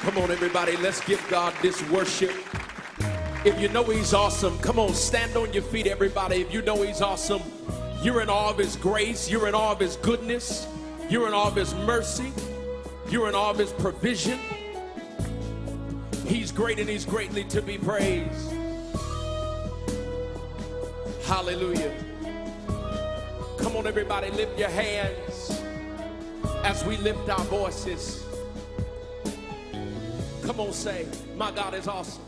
Come on, everybody, let's give God this worship. If you know He's awesome, come on, stand on your feet, everybody. If you know He's awesome, you're in awe of His grace, you're in awe of His goodness, you're in awe of His mercy, you're in awe of His provision. He's great and He's greatly to be praised. Hallelujah. Come on, everybody, lift your hands as we lift our voices. Come on, say, my God is awesome.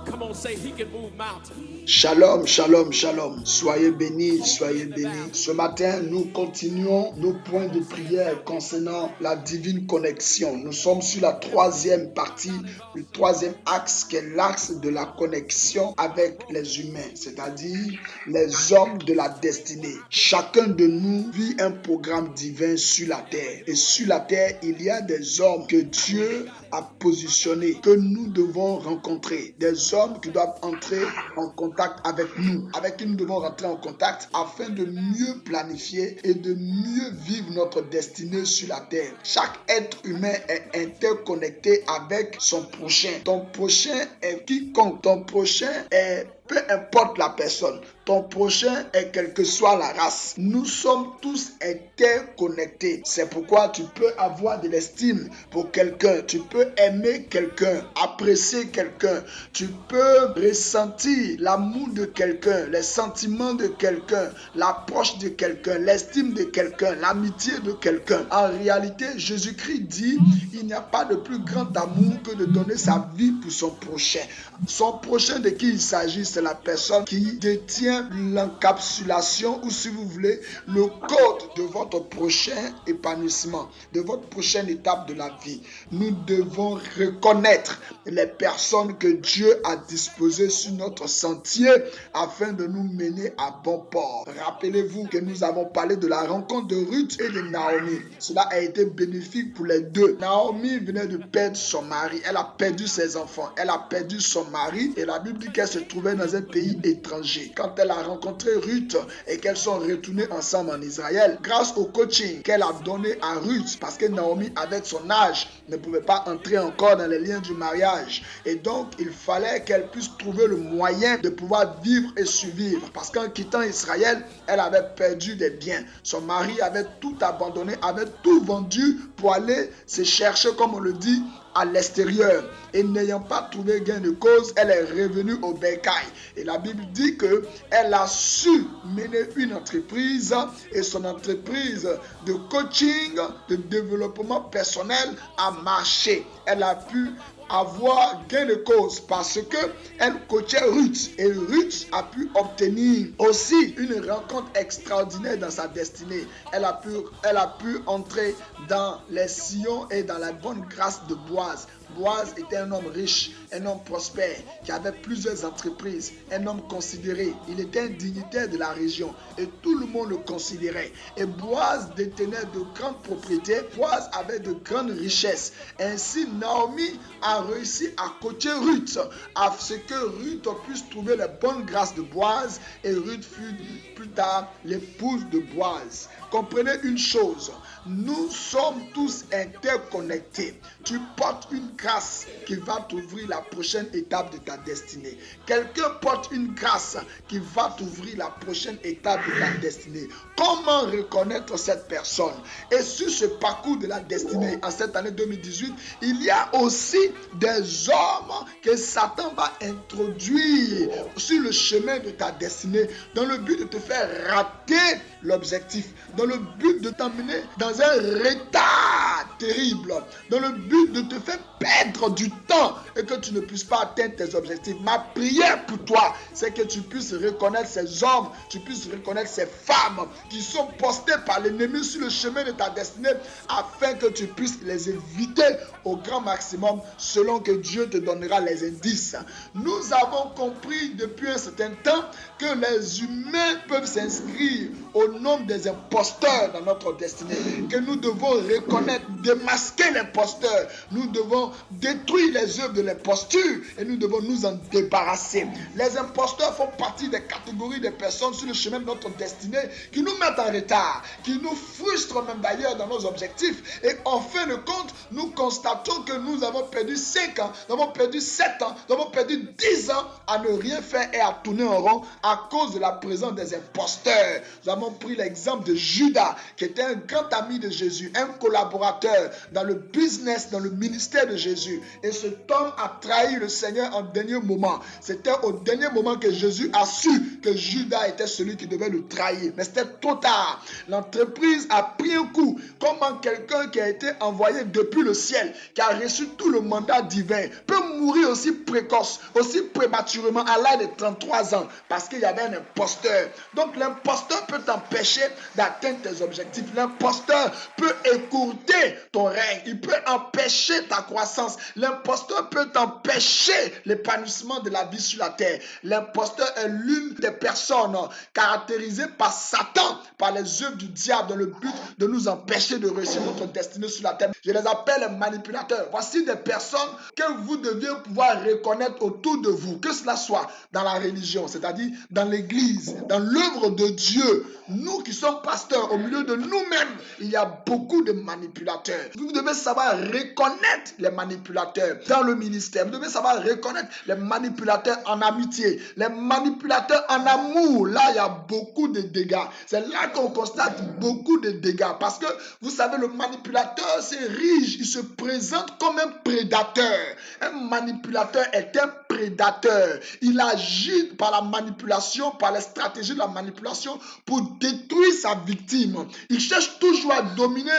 Come on, say, He can move mountains. Shalom, shalom, shalom. Soyez bénis, soyez bénis. Ce matin, nous continuons nos points de prière concernant la divine connexion. Nous sommes sur la troisième partie, le troisième axe qui est l'axe de la connexion avec les humains, c'est-à-dire les hommes de la destinée. Chacun de nous vit un programme divin sur la terre. Et sur la terre, il y a des hommes que Dieu a positionnés, que nous devons rencontrer. Des hommes qui doivent entrer en contact avec nous, avec qui nous devons rentrer en contact afin de mieux planifier et de mieux vivre notre destinée sur la terre. Chaque être humain est interconnecté avec son prochain. Ton prochain est quiconque. Ton prochain est peu importe la personne. Ton prochain est quelle que soit la race. Nous sommes tous interconnectés. C'est pourquoi tu peux avoir de l'estime pour quelqu'un. Tu peux aimer quelqu'un, apprécier quelqu'un. Tu peux ressentir l'amour de quelqu'un, les sentiments de quelqu'un, l'approche de quelqu'un, l'estime de quelqu'un, l'amitié de quelqu'un. En réalité, Jésus-Christ dit, il n'y a pas de plus grand amour que de donner sa vie pour son prochain. Son prochain de qui il s'agit, c'est la personne qui détient l'encapsulation ou, si vous voulez, le code de votre prochain épanouissement, de votre prochaine étape de la vie. Nous devons reconnaître les personnes que Dieu a disposées sur notre sentier afin de nous mener à bon port. Rappelez-vous que nous avons parlé de la rencontre de Ruth et de Naomi. Cela a été bénéfique pour les deux. Naomi venait de perdre son mari. Elle a perdu ses enfants. Elle a perdu son mari et la Bible dit qu'elle se trouvait dans un pays étranger. Quand elle a rencontré Ruth et qu'elles sont retournées ensemble en Israël, grâce au coaching qu'elle a donné à Ruth, parce que Naomi, avec son âge, ne pouvait pas entrer encore dans les liens du mariage. Et donc, il fallait qu'elle puisse trouver le moyen de pouvoir vivre et survivre. Parce qu'en quittant Israël, elle avait perdu des biens. Son mari avait tout abandonné, avait tout vendu pour aller se chercher, comme on le dit, à l'extérieur. Et n'ayant pas trouvé gain de cause, elle est revenue au bercail. Et la Bible dit qu'elle a su mener une entreprise et son entreprise de coaching, de développement personnel a marché. Elle a pu avoir gain de cause parce que elle coachait Ruth et Ruth a pu obtenir aussi une rencontre extraordinaire dans sa destinée. Elle a pu entrer dans les sillons et dans la bonne grâce de Boaz. Boaz était un homme riche, un homme prospère, qui avait plusieurs entreprises, un homme considéré. Il était un dignitaire de la région et tout le monde le considérait. Et Boaz détenait de grandes propriétés, Boaz avait de grandes richesses. Ainsi, Naomi a réussi à coacher Ruth, à ce que Ruth puisse trouver les bonnes grâces de Boaz et Ruth fut plus tard l'épouse de Boaz. Comprenez une chose, nous sommes tous interconnectés. Tu portes une grâce qui va t'ouvrir la prochaine étape de ta destinée. Quelqu'un porte une grâce qui va t'ouvrir la prochaine étape de ta destinée. Comment reconnaître cette personne? Et sur ce parcours de la destinée, en cette année 2018, il y a aussi des hommes que Satan va introduire sur le chemin de ta destinée dans le but de te faire rater l'objectif, dans le but de t'emmener dans un retard terrible, dans le but de te faire perdre du temps et que tu ne puisses pas atteindre tes objectifs. Ma prière pour toi, c'est que tu puisses reconnaître ces hommes, tu puisses reconnaître ces femmes qui sont postées par l'ennemi sur le chemin de ta destinée afin que tu puisses les éviter au grand maximum selon que Dieu te donnera les indices. Nous avons compris depuis un certain temps que les humains peuvent s'inscrire au nombre des imposteurs dans notre destinée, que nous devons reconnaître, démasquer l'imposteur, nous devons détruire les œuvres de l'imposture et nous devons nous en débarrasser. Les imposteurs font partie des catégories de personnes sur le chemin de notre destinée qui nous mettent en retard, qui nous frustrent même d'ailleurs dans nos objectifs et en fin de compte nous constatons que nous avons perdu 5 ans, nous avons perdu 7 ans, nous avons perdu 10 ans à ne rien faire et à tourner en rond à cause de la présence des imposteurs. Nous avons pris l'exemple de Judas, qui était un grand ami de Jésus, un collaborateur dans le business, dans le ministère de Jésus. Et cet homme a trahi le Seigneur en dernier moment. C'était au dernier moment que Jésus a su que Judas était celui qui devait le trahir. Mais c'était trop tard. L'entreprise a pris un coup. Comment quelqu'un qui a été envoyé depuis le ciel, qui a reçu tout le mandat divin, peut mourir aussi précoce, aussi prématurément à l'âge de 33 ans, parce qu'il y avait un imposteur. Donc l'imposteur peut t'empêcher d'atteindre tes objectifs. L'imposteur peut écourter ton règne. Il peut empêcher ta croissance. L'imposteur peut t'empêcher l'épanouissement de la vie sur la terre. L'imposteur est l'une des personnes caractérisées par Satan, par les œuvres du diable, dans le but de nous empêcher de réussir notre destinée sur la terre. Je les appelle les manipulateurs. Voici des personnes que vous deviez pouvoir reconnaître autour de vous, que cela soit dans la religion, c'est-à-dire dans l'église, dans l'œuvre de Dieu. Nous qui sommes pasteurs, au milieu de nous-mêmes, il y a beaucoup de manipulateurs. Vous devez savoir reconnaître les manipulateurs dans le ministère. Vous devez savoir reconnaître les manipulateurs en amitié, les manipulateurs en amour. Là, il y a beaucoup de dégâts. C'est là qu'on constate beaucoup de dégâts. Parce que, vous savez, le manipulateur, c'est riche. Il se présente comme un prédateur. Un manipulateur est un prédateur. Il agit par la manipulation, par les stratégies de la manipulation pour détruire sa victime. Il cherche toujours à dominer,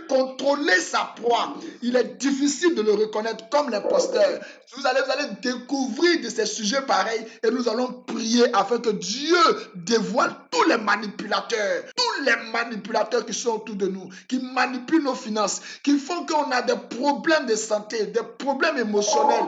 contrôler sa proie. Il est difficile de le reconnaître comme l'imposteur. Vous allez découvrir de ces sujets pareils et nous allons prier afin que Dieu dévoile tous les manipulateurs qui sont autour de nous, qui manipulent nos finances, qui font qu'on a des problèmes de santé, des problèmes émotionnels.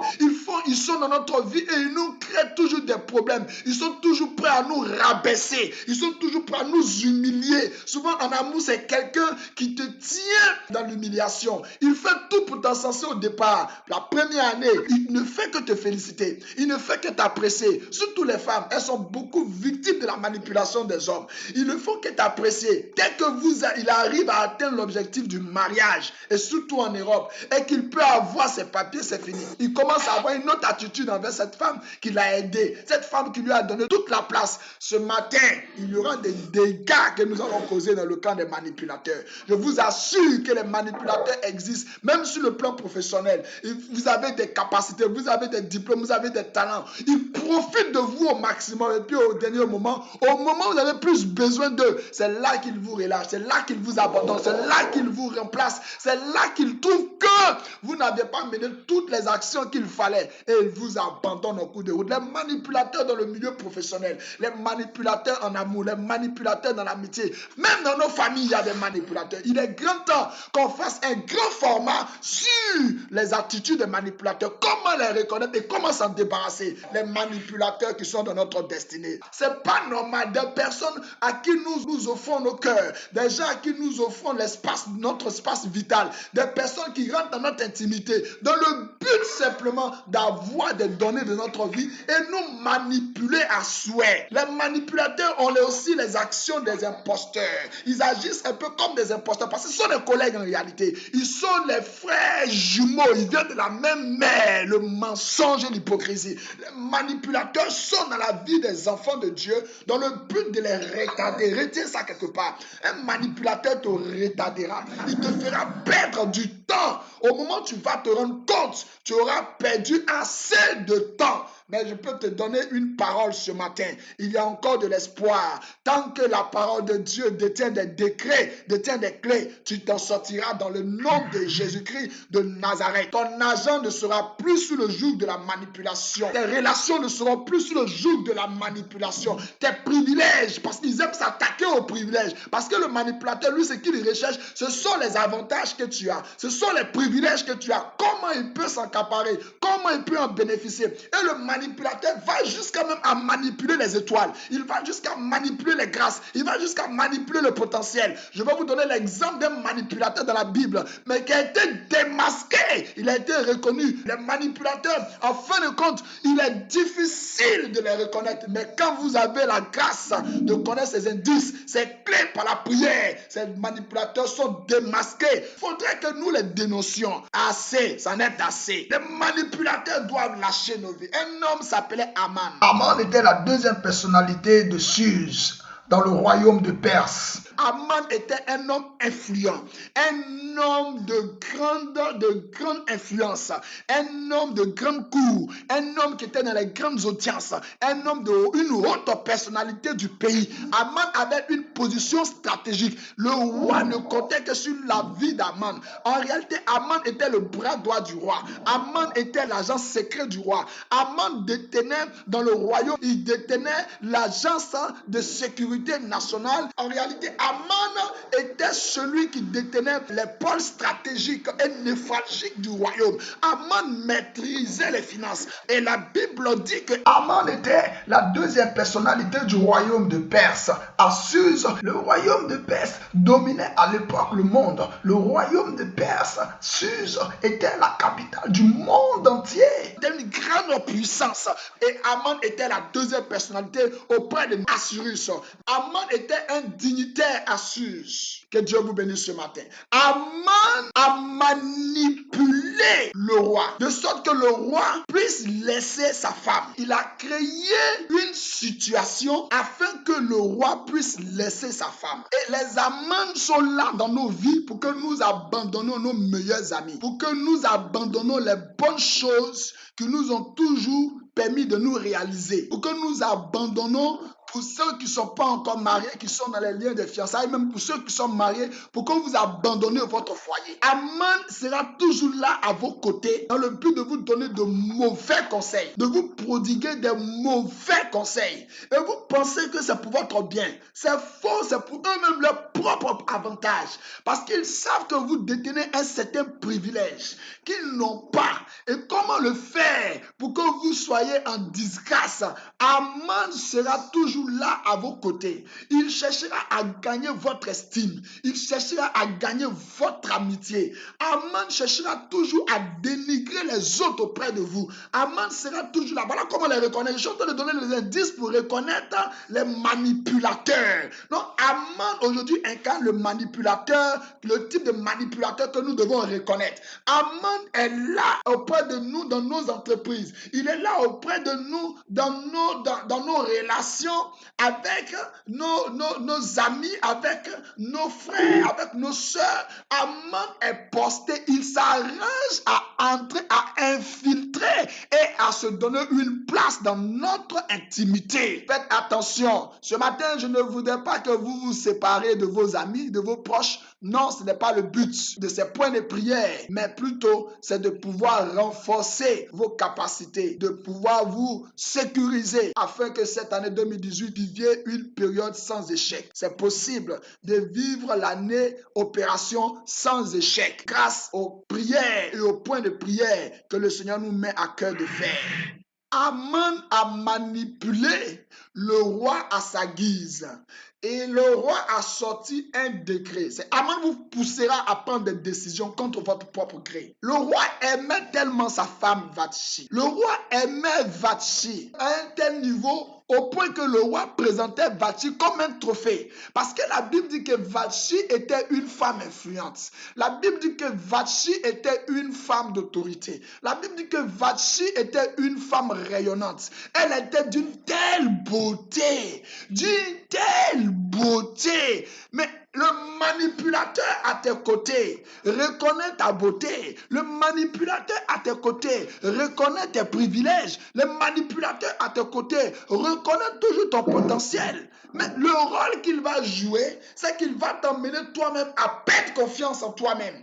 Ils sont dans notre vie et ils nous créent toujours des problèmes. Ils sont toujours prêts à nous rabaisser. Ils sont toujours prêts à nous humilier. Souvent en amour, c'est quelqu'un qui te tient dans l'humiliation. Il fait tout pour t'encenser au départ. La première année, il ne fait que te féliciter. Il ne fait que t'apprécier. Surtout les femmes, elles sont beaucoup victimes de la manipulation des hommes. Ils ne font que t'apprécier. Dès que il arrive à atteindre l'objectif du mariage, et surtout en Europe, et qu'il peut avoir ses papiers, c'est fini. Il commence à avoir une autre attitude envers cette femme qui l'a aidé, cette femme qui lui a donné toute la place. Ce matin, il y aura des dégâts que nous allons causer dans le camp des manipulateurs. Je vous assure que les manipulateurs existent, même sur le plan professionnel. Vous avez des capacités, vous avez des diplômes, vous avez des talents. Ils profitent de vous au maximum et puis au dernier moment, au moment où vous avez plus besoin d'eux, c'est là qu'ils vous relâchent, c'est là qu'ils vous abandonnent, c'est là qu'ils vous remplacent, c'est là qu'ils trouvent que vous n'avez pas mené toutes les actions qu'il fallait et ils vous abandonnent au cours de route. Les manipulateurs dans le milieu professionnel, les manipulateurs en amour, les manipulateurs dans l'amitié, même dans nos familles, il y a des manipulateurs. Il est grand temps qu'on fasse un grand format sur les attitudes des manipulateurs, comment les reconnaître et comment s'en débarrasser. Les manipulateurs qui sont dans notre destinée. C'est pas normal. Des personnes à qui nous offrons nos cœurs, des gens à qui nous offrons notre espace vital, des personnes qui rentrent dans notre intimité, dans le but simplement d'avoir des données de notre vie et nous manipuler à souhait. Les manipulateurs ont aussi les actions des imposteurs. Ils agissent un peu comme des imposteurs parce que ce sont des collègues en réalité. Ils sont les frères jumeaux. Ils viennent de la même mère. Le mensonge et l'hypocrisie. Les manipulateurs sont dans la vie des enfants de Dieu dans le but de les retarder. Retiens ça quelque part. Un manipulateur te retardera. Il te fera perdre du temps. Au moment où tu vas te rendre compte, tu auras perdu assez de temps. Mais je peux te donner une parole ce matin. Il y a encore de l'espoir. Tant que la parole de Dieu détient des décrets, détient des clés, tu t'en sortiras dans le nom de Jésus-Christ de Nazareth. Ton argent ne sera plus sous le joug de la manipulation. Tes relations ne seront plus sous le joug de la manipulation. Tes privilèges, parce qu'ils aiment s'attaquer aux privilèges. Parce que le manipulateur, lui, ce qu'il recherche, ce sont les avantages que tu as. Ce sont les privilèges que tu as. Comment il peut s'accaparer? Comment il peut en bénéficier? Et le manipulateur va jusqu'à même à manipuler les étoiles. Il va jusqu'à manipuler les grâces. Il va jusqu'à manipuler le potentiel. Je vais vous donner l'exemple d'un manipulateur dans la Bible, mais qui a été démasqué. Il a été reconnu. Les manipulateurs, en fin de compte, il est difficile de les reconnaître. Mais quand vous avez la grâce de connaître ces indices, ces clés par la prière, ces manipulateurs sont démasqués. Il faudrait que nous les dénoncions. assez, c'en est assez. Les manipulateurs doivent lâcher nos vies. Un homme s'appelait Aman. Aman était la deuxième personnalité de Suse dans le royaume de Perse. Aman était un homme influent, un homme de grande influence, un homme de grande cour, un homme qui était dans les grandes audiences, un homme d'une haute personnalité du pays. Aman avait une position stratégique. Le roi ne comptait que sur la vie d'Aman. En réalité, Aman était le bras droit du roi. Aman était l'agent secret du roi. Aman détenait dans le royaume, il détenait l'agence de sécurité nationale. En réalité, Aman était celui qui détenait les pôles stratégiques et névralgiques du royaume. Aman maîtrisait les finances. Et la Bible dit que Aman était la deuxième personnalité du royaume de Perse. À Suse, le royaume de Perse dominait à l'époque le monde. Le royaume de Perse, Suse, était la capitale du monde entier. C'était une grande puissance. Et Aman était la deuxième personnalité auprès de Assyrus. Aman était un dignitaire à Suse. Que Dieu vous bénisse ce matin. Aman a manipulé le roi, de sorte que le roi puisse laisser sa femme. Il a créé une situation afin que le roi puisse laisser sa femme. Et les Amans sont là dans nos vies pour que nous abandonnons nos meilleurs amis, pour que nous abandonnons les bonnes choses qui nous ont toujours permis de nous réaliser, pour que nous abandonnons pour ceux qui ne sont pas encore mariés, qui sont dans les liens de fiançailles, même pour ceux qui sont mariés, pour que vous abandonnez votre foyer. Aman sera toujours là à vos côtés dans le but de vous donner de mauvais conseils, de vous prodiguer des mauvais conseils. Et vous pensez que c'est pour votre bien. C'est faux, c'est pour eux-mêmes leur propre avantage. Parce qu'ils savent que vous détenez un certain privilège qu'ils n'ont pas. Et comment le faire pour que vous soyez en disgrâce? Aman sera toujours là à vos côtés. Il cherchera à gagner votre estime. Il cherchera à gagner votre amitié. Aman cherchera toujours à dénigrer les autres auprès de vous. Aman sera toujours là. Voilà comment les reconnaître. Je suis en train de donner les indices pour reconnaître les manipulateurs. Donc, Aman aujourd'hui incarne le manipulateur, le type de manipulateur que nous devons reconnaître. Aman est là auprès de nous dans nos entreprises. Il est là auprès de nous dans nos relations avec nos amis, avec nos frères, avec nos soeurs. Aman est posté, il s'arrange à entrer, à infiltrer et à se donner une place dans notre intimité. Faites attention, ce matin, je ne voudrais pas que vous vous séparez de vos amis, de vos proches. Non, ce n'est pas le but de ces points de prière, mais plutôt c'est de pouvoir renforcer vos capacités, de pouvoir vous sécuriser afin que cette année 2018 viviez une période sans échec. C'est possible de vivre l'année opération sans échec grâce aux prières et aux points de prière que le Seigneur nous met à cœur de faire. Aman a manipulé le roi à sa guise. Et le roi a sorti un décret. Aman vous poussera à prendre des décisions contre votre propre gré. Le roi aimait tellement sa femme Vashti. Le roi aimait Vashti à un tel niveau au point que le roi présentait Vashti comme un trophée. Parce que la Bible dit que Vashti était une femme influente. La Bible dit que Vashti était une femme d'autorité. La Bible dit que Vashti était une femme rayonnante. Elle était d'une telle beauté. Mais le manipulateur à tes côtés reconnaît ta beauté. Le manipulateur à tes côtés reconnaît tes privilèges. Le manipulateur à tes côtés reconnaît toujours ton potentiel. Mais le rôle qu'il va jouer, c'est qu'il va t'emmener toi-même à perdre confiance en toi-même.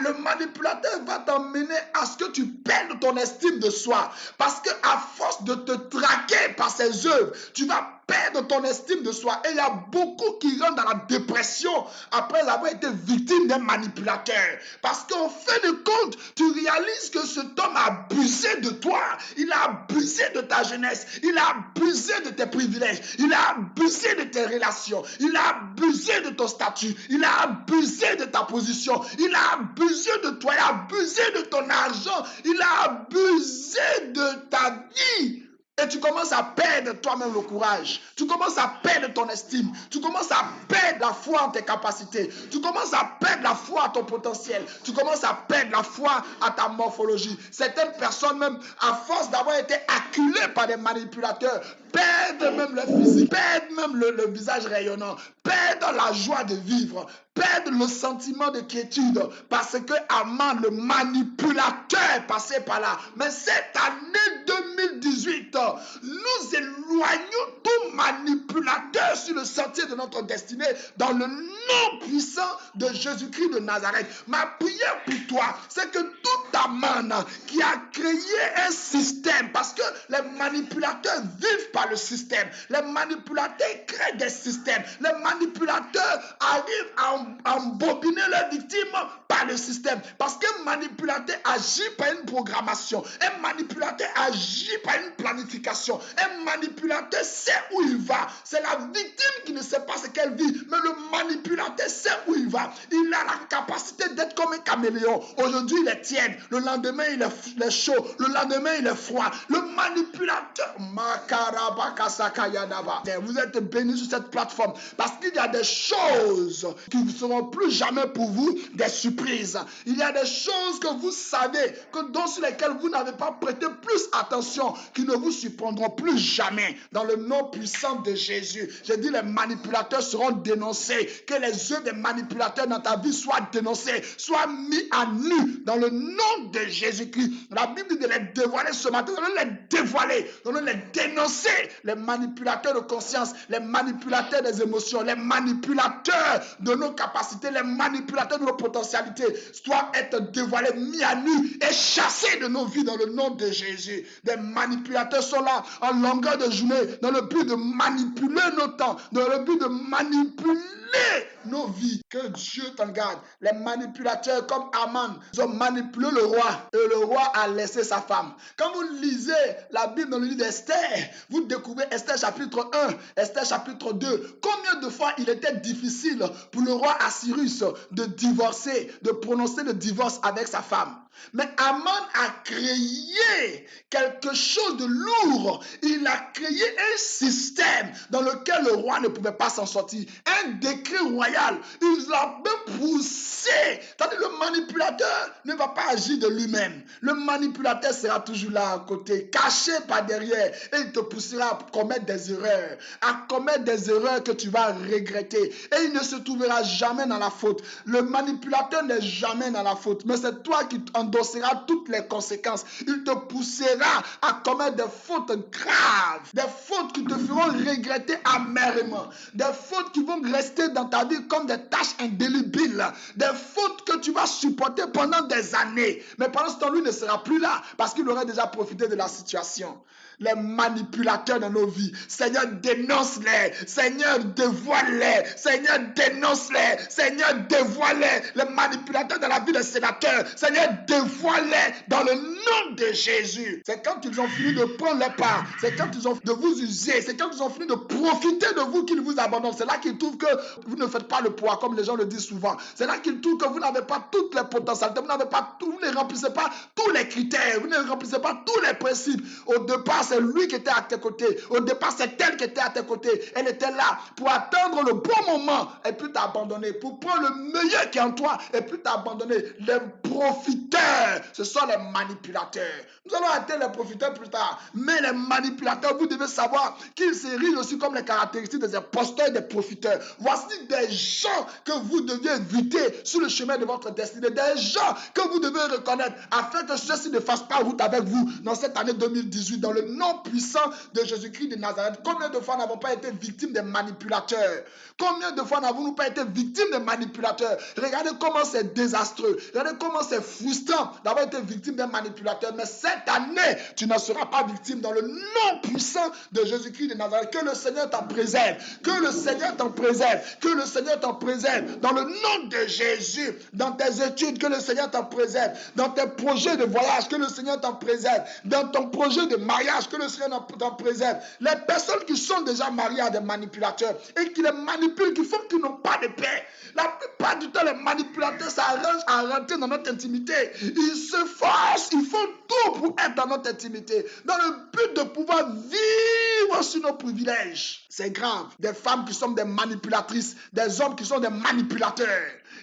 Le manipulateur va t'emmener à ce que tu perdes ton estime de soi. Parce qu'à force de te traquer par ses œuvres, tu vas perdre ton estime de soi. Et il y a beaucoup qui rentrent dans la dépression après avoir été victime d'un manipulateur. Parce qu'en fin de compte, tu réalises que cet homme a abusé de toi. Il a abusé de ta jeunesse. Il a abusé de tes privilèges. Il a abusé de tes relations. Il a abusé de ton statut. Il a abusé de ta position. Il a abusé de toi. Il a abusé de ton argent. Il a abusé de ta vie. Et tu commences à perdre toi-même le courage. Tu commences à perdre ton estime. Tu commences à perdre la foi en tes capacités. Tu commences à perdre la foi à ton potentiel. Tu commences à perdre la foi à ta morphologie. Certaines personnes même, à force d'avoir été acculées par des manipulateurs, perdent même leur physique, perdent même le visage rayonnant, perdent la joie de vivre, perdent le sentiment de quiétude parce que Aman, le manipulateur, est passé par là. Mais cette année 2018, nous éloignons tout manipulateur sur le sentier de notre destinée dans le nom puissant de Jésus-Christ de Nazareth. Ma prière pour toi, c'est que tout Aman qui a créé un système, parce que les manipulateurs vivent par le système, les manipulateurs créent des systèmes, les manipulateurs arrivent à embobiner leurs victimes par le système, parce qu'un manipulateur agit par une programmation, un manipulateur agit par une planification, un manipulateur sait où il va. C'est la victime qui ne sait pas ce qu'elle vit, mais le manipulateur sait où il va. Il a la capacité d'être comme un caméléon. Aujourd'hui il est tiède, le lendemain il est chaud, le lendemain il est froid. Le manipulateur, vous êtes bénis sur cette plateforme parce qu'il y a des choses qui ne seront plus jamais pour vous des surprises. Il y a des choses que vous savez, sur lesquelles vous n'avez pas prêté plus attention, qui ne vous surprendront plus jamais. Dans le nom puissant de Jésus, j'ai dit les manipulateurs seront dénoncés, que les œuvres des manipulateurs dans ta vie soient dénoncés, soient mis à nu dans le nom de Jésus-Christ. La Bible dit de les dévoiler ce matin, de les dévoiler, de les dénoncer, les manipulateurs de conscience, les manipulateurs des émotions, les manipulateurs de nos capacités, les manipulateurs de nos potentialités, doivent être dévoilés, mis à nu et chassés de nos vies dans le nom de Jésus. Des manipulateurs sont là en longueur de journée dans le but de manipuler nos temps, dans le but de manipuler nos vies. Que Dieu t'en garde. Les manipulateurs comme Aman, ils ont manipulé le roi et le roi a laissé sa femme. Quand vous lisez la Bible dans le livre d'Esther, vous découvrez Esther chapitre 1, Esther chapitre 2. Combien de fois il était difficile pour le roi Assyrus de divorcer, de prononcer le divorce avec sa femme. Mais Aman a créé quelque chose de lourd. Il a créé un système dans lequel le roi ne pouvait pas s'en sortir. Un décret royal. Il l'a même poussé. C'est-à-dire le manipulateur ne va pas agir de lui-même. Le manipulateur sera toujours là à côté, caché par derrière. Et il te poussera à commettre des erreurs. À commettre des erreurs que tu vas regretter. Et il ne se trouvera jamais dans la faute. Le manipulateur n'est jamais dans la faute. Mais c'est toi qui endossera toutes les conséquences. Il te poussera à commettre des fautes graves, des fautes qui te feront regretter amèrement, des fautes qui vont rester dans ta vie comme des taches indélébiles, des fautes que tu vas supporter pendant des années. Mais pendant ce temps, lui ne sera plus là parce qu'il aurait déjà profité de la situation. Les manipulateurs dans nos vies, Seigneur, dénonce-les. Seigneur, dévoile-les. Seigneur, dénonce-les. Seigneur, dévoile-les. Les manipulateurs dans la vie des sénateurs, Seigneur, dévoile-les dans le nom de Jésus. C'est quand ils ont fini de prendre leur part, c'est quand ils ont fini de vous user, c'est quand ils ont fini de profiter de vous qu'ils vous abandonnent. C'est là qu'ils trouvent que vous ne faites pas le poids, comme les gens le disent souvent. C'est là qu'ils trouvent que vous n'avez pas toutes les potentialités, vous ne remplissez pas tous les critères, vous ne remplissez pas tous les principes. Au départ, c'est lui qui était à tes côtés. Au départ, c'est elle qui était à tes côtés. Elle était là pour attendre le bon moment et puis t'abandonner, pour prendre le meilleur qui est en toi et puis t'abandonner. Les profiteurs, ce sont les manipulateurs. Nous allons atteindre les profiteurs plus tard. Mais les manipulateurs, vous devez savoir qu'ils se risent aussi comme les caractéristiques des imposteurs et des profiteurs. Voici des gens que vous deviez éviter sur le chemin de votre destinée. Des gens que vous devez reconnaître afin que ceux-ci ne fassent pas route avec vous dans cette année 2018. Dans le nom puissant de Jésus-Christ de Nazareth. Combien de fois n'avons pas été victimes des manipulateurs? Combien de fois n'avons-nous pas été victimes des manipulateurs? Regardez comment c'est désastreux. Regardez comment c'est frustrant d'avoir été victime d'un manipulateur. Mais cette année, tu ne seras pas victime dans le nom puissant de Jésus-Christ de Nazareth. Que le Seigneur t'en préserve. Que le Seigneur t'en préserve. Que le Seigneur t'en préserve. Dans le nom de Jésus, dans tes études, que le Seigneur t'en préserve. Dans tes projets de voyage, que le Seigneur t'en préserve. Dans ton projet de mariage, que le Seigneur t'en préserve. Les personnes qui sont déjà mariées à des manipulateurs et qui les manipulent, qui font qu'ils n'ont pas de paix. La plupart du temps, les manipulateurs s'arrangent à rentrer dans notre intimité. Ils se forcent, ils font tout pour être dans notre intimité, dans le but de pouvoir vivre sur nos privilèges. C'est grave. Des femmes qui sont des manipulatrices, des hommes qui sont des manipulateurs.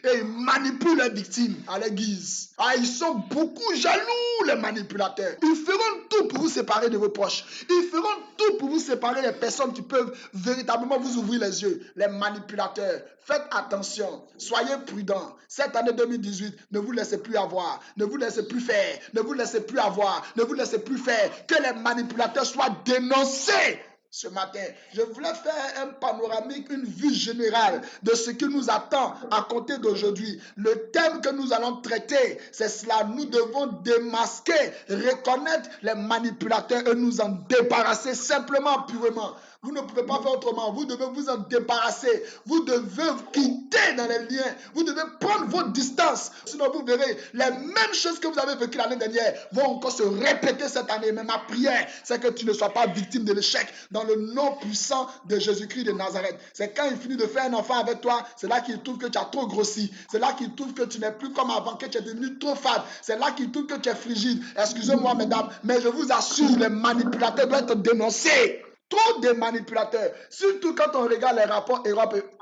Et ils manipulent les victimes à leur guise. Ah, ils sont beaucoup jaloux, les manipulateurs. Ils feront tout pour vous séparer de vos proches. Ils feront tout pour vous séparer des personnes qui peuvent véritablement vous ouvrir les yeux. Les manipulateurs, faites attention. Soyez prudents. Cette année 2018, ne vous laissez plus avoir. Ne vous laissez plus faire. Ne vous laissez plus avoir. Ne vous laissez plus faire. Que les manipulateurs soient dénoncés. Ce matin, je voulais faire un panoramique, une vue générale de ce qui nous attend à compter d'aujourd'hui. Le thème que nous allons traiter, c'est cela. Nous devons démasquer, reconnaître les manipulateurs et nous en débarrasser simplement, purement. Vous ne pouvez pas faire autrement. Vous devez vous en débarrasser. Vous devez quitter dans les liens. Vous devez prendre votre distance. Sinon, vous verrez, les mêmes choses que vous avez vécues l'année dernière vont encore se répéter cette année. Mais ma prière, c'est que tu ne sois pas victime de l'échec dans le nom puissant de Jésus-Christ de Nazareth. C'est quand il finit de faire un enfant avec toi, c'est là qu'il trouve que tu as trop grossi. C'est là qu'il trouve que tu n'es plus comme avant, que tu es devenu trop fade. C'est là qu'il trouve que tu es frigide. Excusez-moi, mesdames, mais je vous assure, les manipulateurs doivent être dénoncés. Trop de manipulateurs, surtout quand on regarde les rapports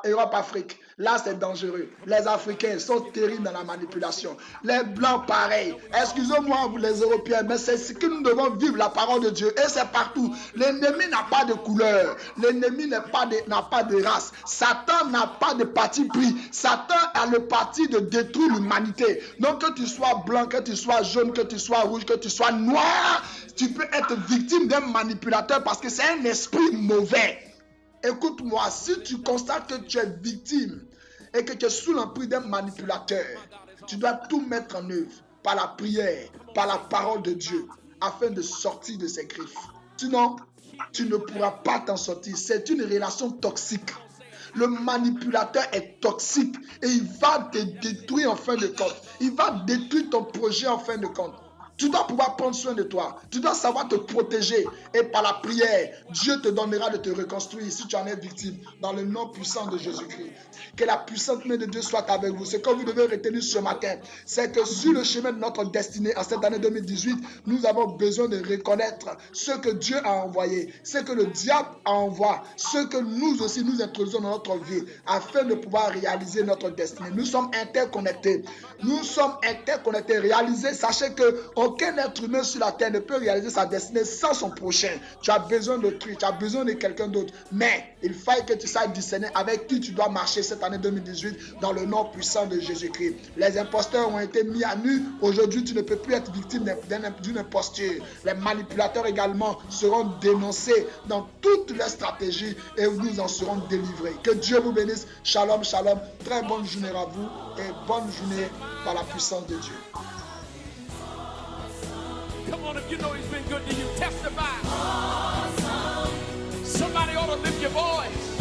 Europe-Afrique. Là, c'est dangereux. Les Africains sont terribles dans la manipulation. Les Blancs, pareil. Excusez-moi, vous les Européens, mais c'est ce que nous devons vivre, la parole de Dieu. Et c'est partout. L'ennemi n'a pas de couleur. L'ennemi n'a pas de race. Satan n'a pas de parti pris. Satan a le parti de détruire l'humanité. Donc, que tu sois blanc, que tu sois jaune, que tu sois rouge, que tu sois noir, tu peux être victime d'un manipulateur parce que c'est un esprit mauvais. Écoute-moi, si tu constates que tu es victime et que tu es sous l'emprise d'un manipulateur, tu dois tout mettre en œuvre par la prière, par la parole de Dieu, afin de sortir de ses griffes. Sinon, tu ne pourras pas t'en sortir. C'est une relation toxique. Le manipulateur est toxique et il va te détruire en fin de compte. Il va détruire ton projet en fin de compte. Tu dois pouvoir prendre soin de toi. Tu dois savoir te protéger. Et par la prière, Dieu te donnera de te reconstruire si tu en es victime. Dans le nom puissant de Jésus-Christ. Que la puissante main de Dieu soit avec vous. Ce que vous devez retenir ce matin, c'est que sur le chemin de notre destinée, en cette année 2018, nous avons besoin de reconnaître ce que Dieu a envoyé, ce que le diable envoie, ce que nous aussi nous introduisons dans notre vie, afin de pouvoir réaliser notre destinée. Nous sommes interconnectés. Nous sommes interconnectés. Réalisez, sachez que aucun être humain sur la terre ne peut réaliser sa destinée sans son prochain. Tu as besoin d'autrui, tu as besoin de quelqu'un d'autre. Mais il faut que tu saches discerner avec qui tu dois marcher cette année 2018 dans le nom puissant de Jésus-Christ. Les imposteurs ont été mis à nu. Aujourd'hui, tu ne peux plus être victime d'une imposture. Les manipulateurs également seront dénoncés dans toutes les stratégies et nous en serons délivrés. Que Dieu vous bénisse. Shalom, shalom. Très bonne journée à vous et bonne journée par la puissance de Dieu. Come on, if you know he's been good to you, testify. Awesome. Somebody ought to lift your voice.